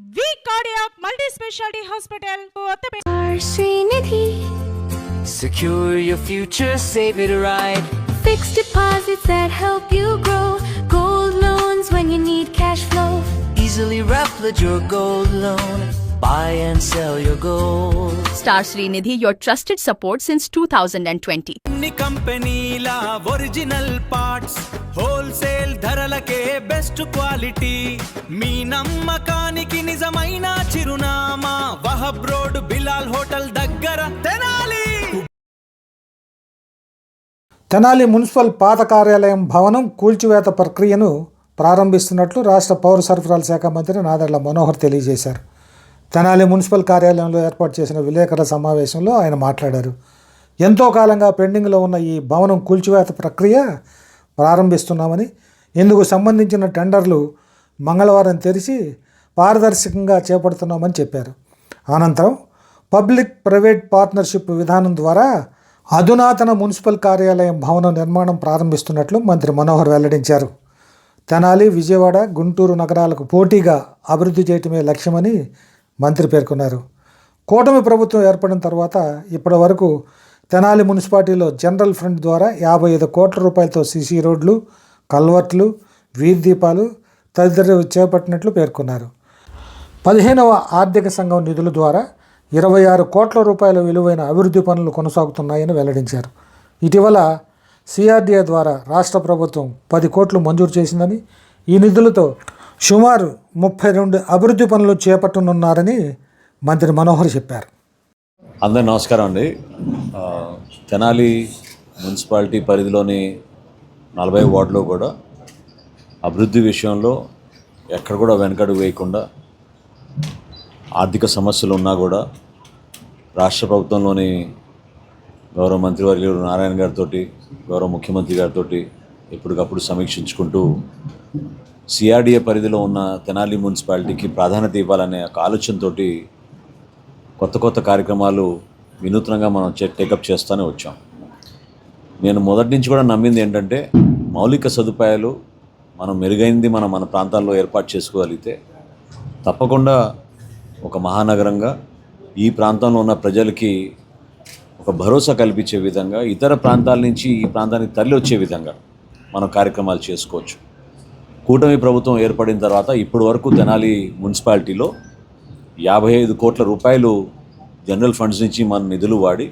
V Cardiac Multi-Specialty Hospital, Srinidhi. Secure your future, save it right. Fixed deposits that help you grow. Gold loans when you need cash flow. Easily replicate your gold loan. Buy and sell your gold. Star Srinidhi, your trusted support since 2020. అన్ని కంపెనీల original parts wholesale ధరలకే best quality మీ నమ్మకానికి నిజమైన చిరునామా Wahb road Bilal hotel దగ్గర Tenali. Tenali municipal పాత కార్యాలయం భవనం కూల్చివేత ప్రక్రియను ప్రారంభిస్తున్నట్లు రాష్ట్ర పౌర సరఫరాల శాఖ మంత్రి నాదెళ్ల మనోహర్ తెలియజేశారు. తెనాలి మున్సిపల్ కార్యాలయంలో ఏర్పాటు చేసిన విలేకరుల సమావేశంలో ఆయన మాట్లాడారు. ఎంతో కాలంగా పెండింగ్లో ఉన్న ఈ భవనం కూల్చివేత ప్రక్రియ ప్రారంభిస్తున్నామని, ఇందుకు సంబంధించిన టెండర్లు మంగళవారం తెరిచి పారదర్శకంగా చేపడుతున్నామని చెప్పారు. అనంతరం పబ్లిక్ ప్రైవేట్ పార్ట్నర్షిప్ విధానం ద్వారా అధునాతన మున్సిపల్ కార్యాలయం భవనం నిర్మాణం ప్రారంభిస్తున్నట్లు మంత్రి మనోహర్ వెల్లడించారు. తెనాలి, విజయవాడ, గుంటూరు నగరాలకు పోటీగా అభివృద్ధి చేయటమే లక్ష్యమని మంత్రి పేర్కొన్నారు. కూటమి ప్రభుత్వం ఏర్పడిన తర్వాత ఇప్పటి వరకు తెనాలి మున్సిపాలిటీలో జనరల్ ఫండ్ ద్వారా 55 కోట్ల రూపాయలతో సీసీ రోడ్లు, కల్వర్ట్లు, వీధి దీపాలు తదితర చేపట్టినట్లు పేర్కొన్నారు. 15వ ఆర్థిక సంఘం నిధుల ద్వారా 26 కోట్ల రూపాయల విలువైన అభివృద్ధి పనులు కొనసాగుతున్నాయని వెల్లడించారు. ఇటీవల సిఆర్డీఏ ద్వారా రాష్ట్ర ప్రభుత్వం 10 కోట్లు మంజూరు చేసిందని, ఈ నిధులతో సుమారు 32 అభివృద్ధి పనులు చేపట్టనున్నారని మంత్రి మనోహర్ చెప్పారు. అందరూ నమస్కారం అండి. తెనాలి మున్సిపాలిటీ పరిధిలోని 40 వార్డులో కూడా అభివృద్ధి విషయంలో ఎక్కడ కూడా వెనకడుగు వేయకుండా, ఆర్థిక సమస్యలు ఉన్నా కూడా రాష్ట్ర ప్రభుత్వంలోని గౌరవ మంత్రివర్యులు నారాయణ గారితో, గౌరవ ముఖ్యమంత్రి గారితో ఎప్పటికప్పుడు సమీక్షించుకుంటూ సిఆర్డీఏ పరిధిలో ఉన్న తెనాలి మున్సిపాలిటీకి ప్రాధాన్యత ఇవ్వాలనే ఒక ఆలోచనతో కొత్త కార్యక్రమాలు వినూత్నంగా మనం టేకప్ చేస్తూనే వచ్చాం. నేను మొదటి నుంచి కూడా నమ్మింది ఏంటంటే, మౌలిక సదుపాయాలు మనం మెరుగైంది మన ప్రాంతాల్లో ఏర్పాటు చేసుకోగలిగితే తప్పకుండా ఒక మహానగరంగా ఈ ప్రాంతంలో ఉన్న ప్రజలకి ఒక భరోసా కల్పించే విధంగా, ఇతర ప్రాంతాల నుంచి ఈ ప్రాంతానికి తరలి వచ్చే విధంగా మనం కార్యక్రమాలు చేసుకోవచ్చు. కూటమి ప్రభుత్వం ఏర్పడిన తర్వాత ఇప్పటి వరకు తెనాలి మున్సిపాలిటీలో 55 కోట్ల రూపాయలు జనరల్ ఫండ్స్ నుంచి మన నిధులు వాడి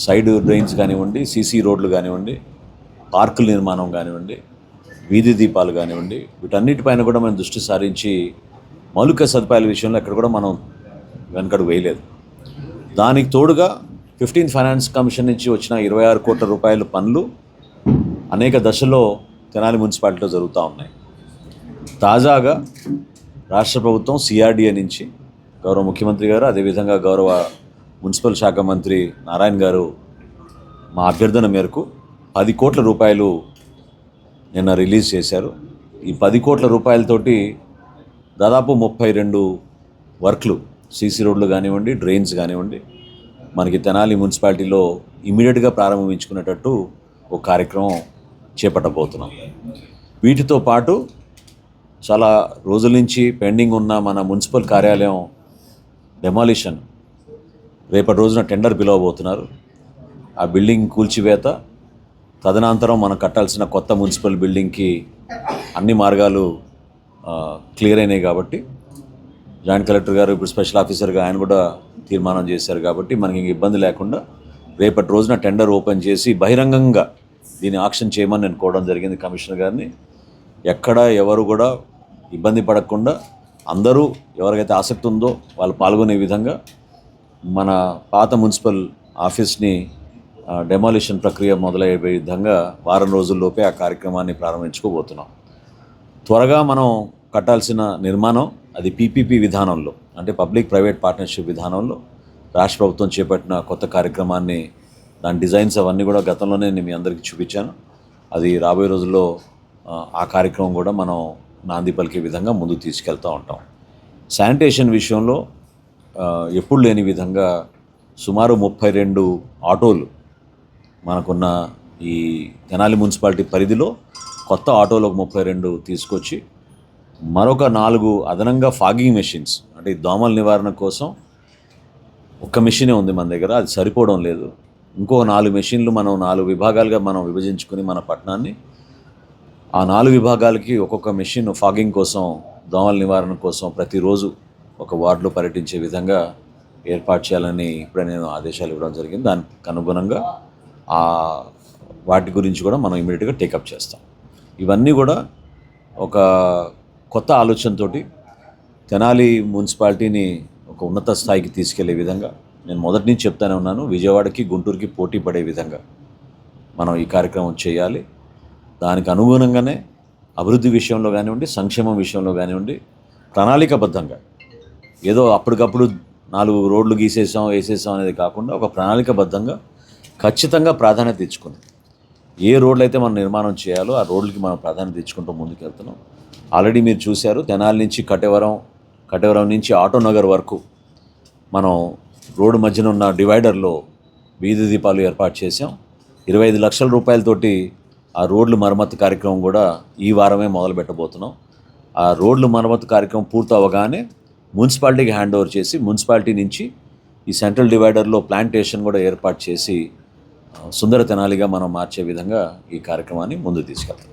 సైడ్ డ్రైన్స్ కానివ్వండి, సీసీ రోడ్లు కానివ్వండి, పార్కుల నిర్మాణం కానివ్వండి, వీధి దీపాలు కానివ్వండి, వీటన్నిటిపైన కూడా మనం దృష్టి సారించి మౌలిక సదుపాయాల విషయంలో ఎక్కడ కూడా మనం వెనకడు వేయలేదు. దానికి తోడుగా 15th ఫైనాన్స్ కమిషన్ నుంచి వచ్చిన 26 కోట్ల రూపాయల పనులు అనేక దశల్లో తెనాలి మున్సిపాలిటీలో జరుగుతూ ఉన్నాయి. తాజాగా రాష్ట్ర ప్రభుత్వం సిఆర్డీఏ నుంచి గౌరవ ముఖ్యమంత్రి గారు, అదేవిధంగా గౌరవ మున్సిపల్ శాఖ మంత్రి నారాయణ గారు మా అభ్యర్థన మేరకు 10 కోట్ల రూపాయలు నిన్న రిలీజ్ చేశారు. ఈ 10 కోట్ల రూపాయలతోటి దాదాపు 32 వర్క్లు, సీసీ రోడ్లు కానివ్వండి, డ్రైన్స్ కానివ్వండి, మనకి తెనాలి మున్సిపాలిటీలో ఇమీడియట్గా ప్రారంభించుకునేటట్టు ఒక కార్యక్రమం చేపట్టబోతున్నాం. వీటితో పాటు చాలా రోజుల నుంచి పెండింగ్ ఉన్న మన మున్సిపల్ కార్యాలయం డెమాలిషన్ రేపటి రోజున టెండర్ పిలవబోతున్నారు. ఆ బిల్డింగ్ కూల్చివేత, తదనంతరం మనం కట్టాల్సిన కొత్త మున్సిపల్ బిల్డింగ్కి అన్ని మార్గాలు క్లియర్ అయినాయి కాబట్టి జాయింట్ కలెక్టర్ గారు ఇప్పుడు స్పెషల్ ఆఫీసర్గా ఆయన కూడా తీర్మానం చేశారు. కాబట్టి మనకి ఇంక ఇబ్బంది లేకుండా రేపటి రోజున టెండర్ ఓపెన్ చేసి బహిరంగంగా దీన్ని ఆక్షన్ చేయమని నేను కోవడం జరిగింది కమిషనర్ గారిని. ఎక్కడ ఎవరు కూడా ఇబ్బంది పడకుండా అందరూ ఎవరికైతే ఆసక్తి ఉందో వాళ్ళు పాల్గొనే విధంగా మన పాత మున్సిపల్ ఆఫీస్ని డెమాలిషన్ ప్రక్రియ మొదలయ్యే విధంగా వారం రోజుల్లోపే ఆ కార్యక్రమాన్ని ప్రారంభించుకోబోతున్నాం. త్వరగా మనం కట్టాల్సిన నిర్మాణం అది పీపీపీ విధానంలో, అంటే పబ్లిక్ ప్రైవేట్ పార్ట్నర్షిప్ విధానంలో రాష్ట్ర ప్రభుత్వం చేపట్టిన కొత్త కార్యక్రమాన్ని, దాని డిజైన్స్ అవన్నీ కూడా గతంలోనే నేను మీ అందరికీ చూపించాను. అది రాబోయే రోజుల్లో ఆ కార్యక్రమం కూడా మనం నాంది పలికే విధంగా ముందుకు తీసుకెళ్తూ ఉంటాం. శానిటేషన్ విషయంలో ఎప్పుడు లేని విధంగా సుమారు 32 ఆటోలు మనకున్న ఈ తెనాలి మున్సిపాలిటీ పరిధిలో కొత్త ఆటోలకు 32 తీసుకొచ్చి మరొక 4 అదనంగా ఫాగింగ్ మెషిన్స్, అంటే ఈ దోమల నివారణ కోసం ఒక్క మెషినే ఉంది మన దగ్గర, అది సరిపోవడం లేదు. ఇంకో 4 మెషిన్లు మనం 4 విభాగాలుగా మనం విభజించుకుని మన పట్టణాన్ని ఆ 4 విభాగాలకి ఒక్కొక్క మెషిన్ ఫాగింగ్ కోసం, దోమల నివారణ కోసం ప్రతిరోజు ఒక వార్డులో పర్యటించే విధంగా ఏర్పాటు చేయాలని ఇప్పుడే నేను ఆదేశాలు ఇవ్వడం జరిగింది. దానికి అనుగుణంగా వాటి గురించి కూడా మనం ఇమీడియట్గా టేకప్ చేస్తాం. ఇవన్నీ కూడా ఒక కొత్త ఆలోచనతోటి తెనాలి మున్సిపాలిటీని ఒక ఉన్నత స్థాయికి తీసుకెళ్లే విధంగా, నేను మొదటి నుంచి చెప్తానే ఉన్నాను, విజయవాడకి గుంటూరుకి పోటీ పడే విధంగా మనం ఈ కార్యక్రమం చేయాలి. దానికి అనుగుణంగానే అభివృద్ధి విషయంలో కానివ్వండి, సంక్షేమం విషయంలో కానివ్వండి, ప్రణాళికాబద్ధంగా ఏదో అప్పటికప్పుడు 4 రోడ్లు వేసేసాం అనేది కాకుండా ఒక ప్రణాళికాబద్ధంగా ఖచ్చితంగా ప్రాధాన్యత ఇచ్చుకుని ఏ రోడ్లు అయితే మనం నిర్మాణం చేయాలో ఆ రోడ్లకి మనం ప్రాధాన్యత ఇచ్చుకుంటూ ముందుకు వెళ్తున్నాం. ఆల్రెడీ మీరు చూశారు, తెనాలి నుంచి కటేవరం నుంచి ఆటోనగర్ వరకు మనం రోడ్డు మధ్యన ఉన్న డివైడర్లో వీధి దీపాలు ఏర్పాటు చేసాం. 25 లక్షల రూపాయలతోటి ఆ రోడ్లు మరమ్మతు కార్యక్రమం కూడా ఈ వారమే మొదలు పెట్టబోతున్నాం. ఆ రోడ్లు మరమ్మతు కార్యక్రమం పూర్తి అవ్వగానే మున్సిపాలిటీకి హ్యాండ్ ఓవర్ చేసి, మున్సిపాలిటీ నుంచి ఈ సెంట్రల్ డివైడర్లో ప్లాంటేషన్ కూడా ఏర్పాటు చేసి సుందర తెనాలిగా మనం మార్చే విధంగా ఈ కార్యక్రమాన్ని ముందుకు తీసుకెళ్తాం.